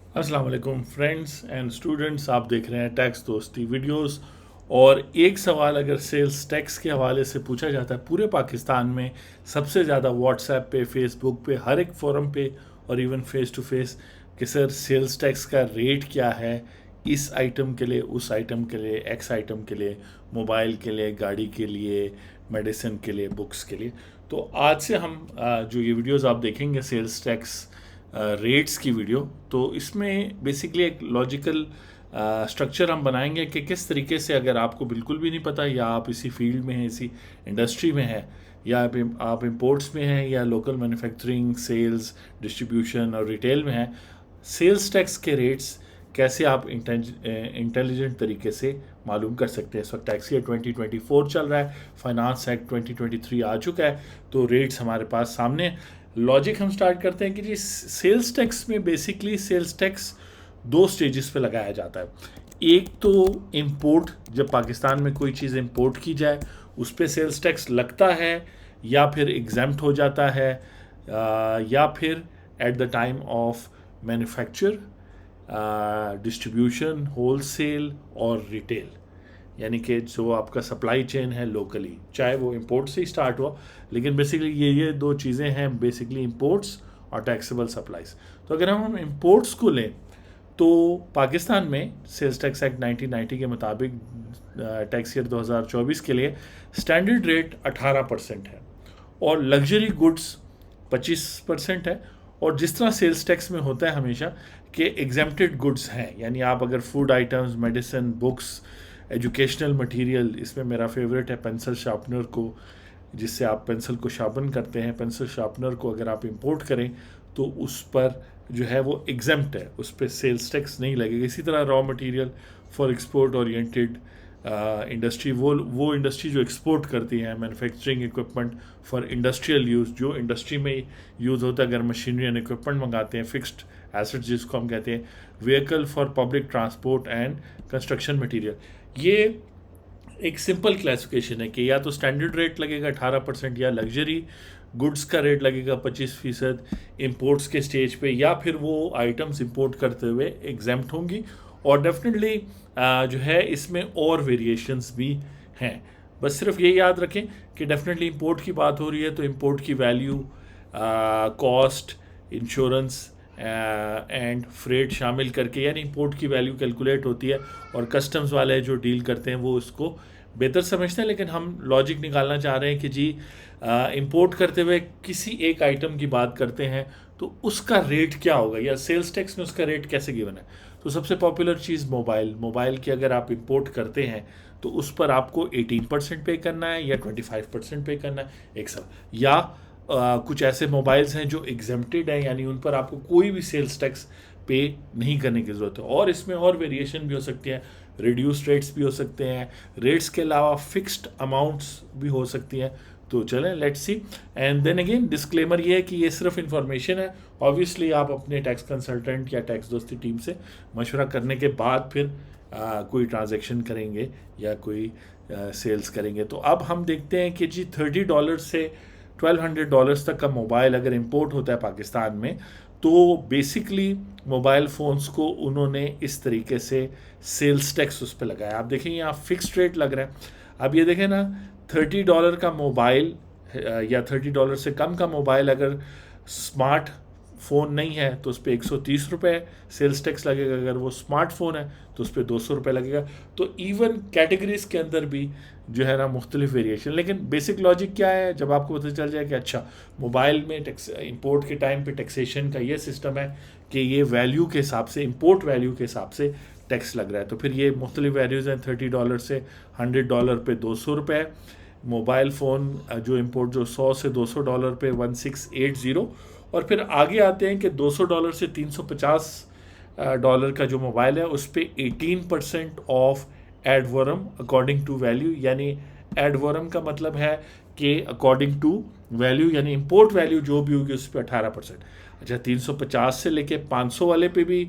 अस्सलाम वालेकुम friends and students, आप देख रहे हैं टैक्स दोस्ती वीडियोस। और एक सवाल अगर सेल्स टैक्स के हवाले से पूछा जाता है पूरे पाकिस्तान में, सबसे ज़्यादा व्हाट्सएप पे, फेसबुक पे, हर एक फोरम पे और इवन फेस टू फेस कि सर सेल्स टैक्स का रेट क्या है इस आइटम के लिए, उस आइटम के लिए, एक्स आइटम के लिए, मोबाइल के लिए, गाड़ी के लिए, मेडिसिन के लिए, बुक्स के लिए। तो आज से हम जो ये वीडियोस आप देखेंगे सेल्स टैक्स रेट्स की वीडियो, तो इसमें बेसिकली एक लॉजिकल स्ट्रक्चर हम बनाएंगे कि किस तरीके से, अगर आपको बिल्कुल भी नहीं पता या आप इसी फील्ड में हैं, इसी इंडस्ट्री में हैं, या आप इंपोर्ट्स में हैं या लोकल मैन्युफैक्चरिंग, सेल्स, डिस्ट्रीब्यूशन और रिटेल में हैं, सेल्स टैक्स के रेट्स कैसे आप इंटेलिजेंट तरीके से मालूम कर सकते हैं। इस वक्त टैक्स ईयर 2024 चल रहा है, फाइनेंस एक्ट 2023 आ चुका है, तो रेट्स हमारे पास सामने। लॉजिक हम स्टार्ट करते हैं कि जी सेल्स टैक्स में बेसिकली सेल्स टैक्स दो स्टेजेस पे लगाया जाता है। एक तो इंपोर्ट, जब पाकिस्तान में कोई चीज़ इंपोर्ट की जाए उस पर सेल्स टैक्स लगता है, या फिर एग्जम्प्ट हो जाता है, या फिर at the time of manufacture, distribution, wholesale और रिटेल, यानी कि जो आपका सप्लाई चेन है लोकली, चाहे वो इंपोर्ट से ही स्टार्ट हुआ, लेकिन बेसिकली ये दो चीज़ें हैं बेसिकली, इंपोर्ट्स और टैक्सेबल सप्लाईज। तो अगर हम इंपोर्ट्स को लें तो पाकिस्तान में सेल्स टैक्स एक्ट 1990 के मुताबिक टैक्स ईयर 2024 के लिए स्टैंडर्ड रेट 18% है और लग्जरी गुड्स 25% है। और जिस तरह सेल्स टैक्स में होता है हमेशा कि एग्जेम्प्टेड गुड्स हैं, यानी आप अगर food items, medicine, books, educational material, इसमें मेरा फेवरेट है पेंसिल शार्पनर को, जिससे आप पेंसिल को शार्पन करते हैं, पेंसिल शार्पनर को अगर आप इंपोर्ट करें तो उस पर जो है वो एग्जेम्प्ट है, उस पर सेल्स टैक्स नहीं लगेगा। इसी तरह raw material for export oriented industry, वो इंडस्ट्री जो एक्सपोर्ट करती है, manufacturing equipment for industrial use, जो इंडस्ट्री में यूज़ होता है, अगर मशीनरी एंड इक्विपमेंट मंगाते हैं, फिक्स्ड एसेट्स जिसको हम कहते हैं, vehicle for public transport and construction material, ये एक सिंपल क्लासिफिकेशन है कि या तो स्टैंडर्ड रेट लगेगा 18% या लग्जरी गुड्स का रेट लगेगा 25% इंपोर्ट्स के स्टेज पे, या फिर वो आइटम्स इंपोर्ट करते हुए एग्जेम्प्ट होंगी। और डेफिनेटली जो है इसमें और वेरिएशंस भी हैं। बस सिर्फ ये याद रखें कि डेफिनेटली इंपोर्ट की बात हो रही है तो इंपोर्ट की value, cost, insurance and freight शामिल करके, यानी इंपोर्ट की वैल्यू कैलकुलेट होती है और कस्टम्स वाले जो डील करते हैं वो उसको बेहतर समझते हैं। लेकिन हम लॉजिक निकालना चाह रहे हैं कि जी इंपोर्ट करते हुए किसी एक आइटम की बात करते हैं तो उसका रेट क्या होगा, या सेल्स टैक्स में उसका रेट कैसे गिवन है। तो सबसे पॉपुलर चीज़ मोबाइल की अगर आप इंपोर्ट करते हैं तो उस पर आपको 18% पे करना है या 25% पे करना है, एक सब, या कुछ ऐसे मोबाइल्स हैं जो एग्जेम्प्टेड हैं, यानी उन पर आपको कोई भी सेल्स टैक्स पे नहीं करने की ज़रूरत है। और इसमें और वेरिएशन भी हो सकती है, रिड्यूस रेट्स भी हो सकते हैं, रेट्स के अलावा फिक्स्ड अमाउंट्स भी हो सकती हैं। तो चलें, let's see. And then again disclaimer ये है कि ये सिर्फ इन्फॉर्मेशन है। ऑब्वियसली आप अपने टैक्स कंसल्टेंट या टैक्स दोस्ती टीम से मशवरा करने के बाद फिर कोई ट्रांजैक्शन करेंगे या कोई सेल्स करेंगे। तो अब हम देखते हैं कि जी $30 से $1200 तक का मोबाइल अगर इंपोर्ट होता है पाकिस्तान में, तो बेसिकली मोबाइल फ़ोन्स को उन्होंने इस तरीके से सेल्स टैक्स उस पर लगाया। आप देखें यहाँ फिक्स्ड रेट लग रहा है। अब ये देखें ना, $30 का मोबाइल या $30 से कम का मोबाइल अगर स्मार्ट फ़ोन नहीं है तो उस पर ₹130 सेल्स टैक्स लगेगा, अगर वो स्मार्टफोन है तो उस पर ₹200 लगेगा। तो इवन कैटेगरीज के अंदर भी जो है ना मुख्तलिफ वेरिएशन। लेकिन बेसिक लॉजिक क्या है, जब आपको पता चल जाए कि अच्छा मोबाइल में टैक्स इंपोर्ट के टाइम पे टैक्सेशन का ये सिस्टम है कि ये वैल्यू के हिसाब से, इंपोर्ट वैल्यू के हिसाब से टैक्स लग रहा है, तो फिर ये मुख्तलिफ वैल्यूज़ हैं। $30 से $100 पे ₹200, मोबाइल फ़ोन जो इंपोर्ट जो $100 से $200 पे 1680, और फिर आगे आते हैं कि $200 से $350 का जो मोबाइल है उस पर 18% of ad valorem according to value, यानी एड वरम का मतलब है कि अकॉर्डिंग टू वैल्यू, यानी इंपोर्ट वैल्यू जो भी होगी उस पर 18%। अच्छा, 350 से लेके 500 वाले पे भी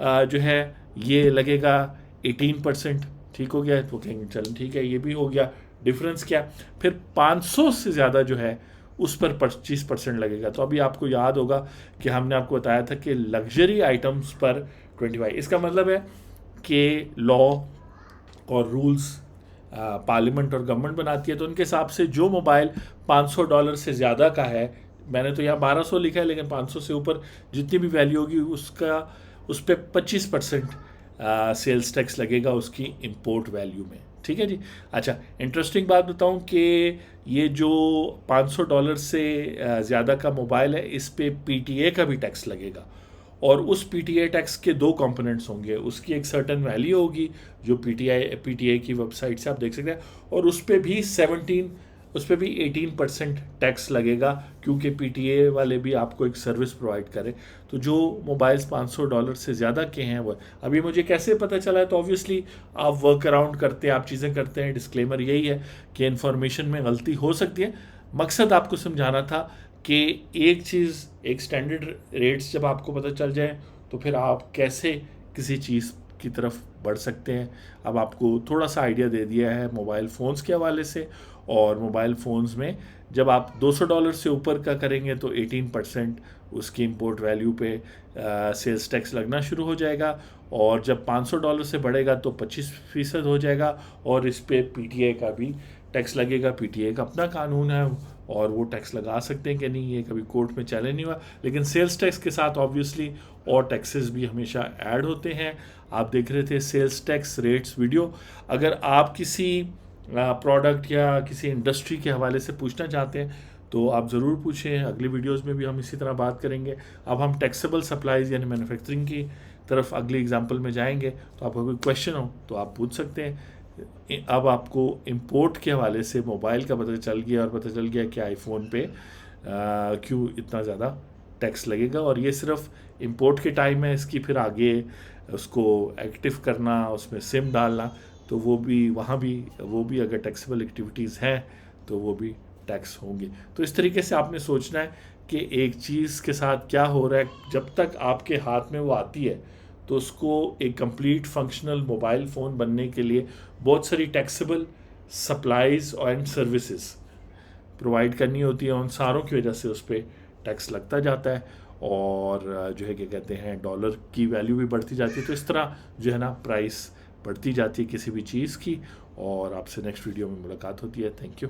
जो है ये लगेगा 18%। ठीक हो गया, तो कहेंगे चलो ठीक है, ये भी हो गया। डिफरेंस क्या, फिर 500 से ज़्यादा जो है उस पर 25% लगेगा। तो अभी आपको याद होगा कि हमने आपको बताया था कि लग्जरी आइटम्स पर 25। इसका मतलब है कि लॉ और रूल्स पार्लियामेंट और गवर्नमेंट बनाती है, तो उनके हिसाब से जो मोबाइल $500 से ज़्यादा का है, मैंने तो यहाँ 1200 लिखा है, लेकिन 500 से ऊपर जितनी भी वैल्यू होगी उसका उस पर 25% सेल्स टैक्स लगेगा उसकी इंपोर्ट वैल्यू में। ठीक है जी। अच्छा, इंटरेस्टिंग बात बताऊं कि ये जो $500 से ज़्यादा का मोबाइल है, इस पे पीटीए का भी टैक्स लगेगा, और उस पीटीए टैक्स के दो कंपोनेंट्स होंगे। उसकी एक सर्टेन वैल्यू होगी जो पीटीए की वेबसाइट से आप देख सकते हैं, और उस पर भी 18% टैक्स लगेगा, क्योंकि पीटीए वाले भी आपको एक सर्विस प्रोवाइड करें। तो जो मोबाइल्स $500 से ज़्यादा के हैं वो, अभी मुझे कैसे पता चला है, तो ऑब्वियसली आप वर्क अराउंड करते हैं, आप चीज़ें करते हैं। डिस्क्लेमर यही है कि इन्फॉर्मेशन में गलती हो सकती है। मकसद आपको समझाना था कि एक चीज़, एक स्टैंडर्ड रेट्स जब आपको पता चल जाए, तो फिर आप कैसे किसी चीज़ की तरफ बढ़ सकते हैं। अब आपको थोड़ा सा आइडिया दे दिया है मोबाइल फ़ोन्स के हवाले से। और मोबाइल फ़ोन्स में जब आप $200 से ऊपर का करेंगे तो 18% उसकी इंपोर्ट वैल्यू पे सेल्स टैक्स लगना शुरू हो जाएगा, और जब $500 से बढ़ेगा तो 25% हो जाएगा, और इस पे पीटीए का भी टैक्स लगेगा। पीटीए का अपना कानून है और वो टैक्स लगा सकते हैं कि नहीं, ये कभी कोर्ट में चैलेंज नहीं हुआ। लेकिन सेल्स टैक्स के साथ ऑब्वियसली और टैक्सेस भी हमेशा ऐड होते हैं। आप देख रहे थे सेल्स टैक्स रेट्स वीडियो। अगर आप किसी प्रोडक्ट या किसी इंडस्ट्री के हवाले से पूछना चाहते हैं तो आप ज़रूर पूछें, अगली वीडियोस में भी हम इसी तरह बात करेंगे। अब हम टैक्सेबल सप्लाईज यानी मैन्युफैक्चरिंग की तरफ अगली एग्जांपल में जाएंगे, तो आपका कोई क्वेश्चन हो तो आप पूछ सकते हैं। अब आपको इंपोर्ट के हवाले से मोबाइल का पता चल गया, और पता चल गया कि आईफोन पे क्यों इतना ज़्यादा टैक्स लगेगा, और ये सिर्फ इंपोर्ट के टाइम है। इसकी फिर आगे उसको एक्टिव करना, उसमें सिम डालना, तो वो भी अगर टैक्सेबल एक्टिविटीज़ हैं तो वो भी टैक्स होंगे। तो इस तरीके से आपने सोचना है कि एक चीज़ के साथ क्या हो रहा है। जब तक आपके हाथ में वो आती है तो उसको एक कंप्लीट फंक्शनल मोबाइल फ़ोन बनने के लिए बहुत सारी taxable supplies and services provide करनी होती है। उन सारों की वजह से उस पर टैक्स लगता जाता है, और जो है क्या कहते हैं, डॉलर की वैल्यू भी बढ़ती जाती है। तो इस तरह जो है ना प्राइस बढ़ती जाती है किसी भी चीज़ की। और आपसे नेक्स्ट वीडियो में मुलाकात होती है। Thank you.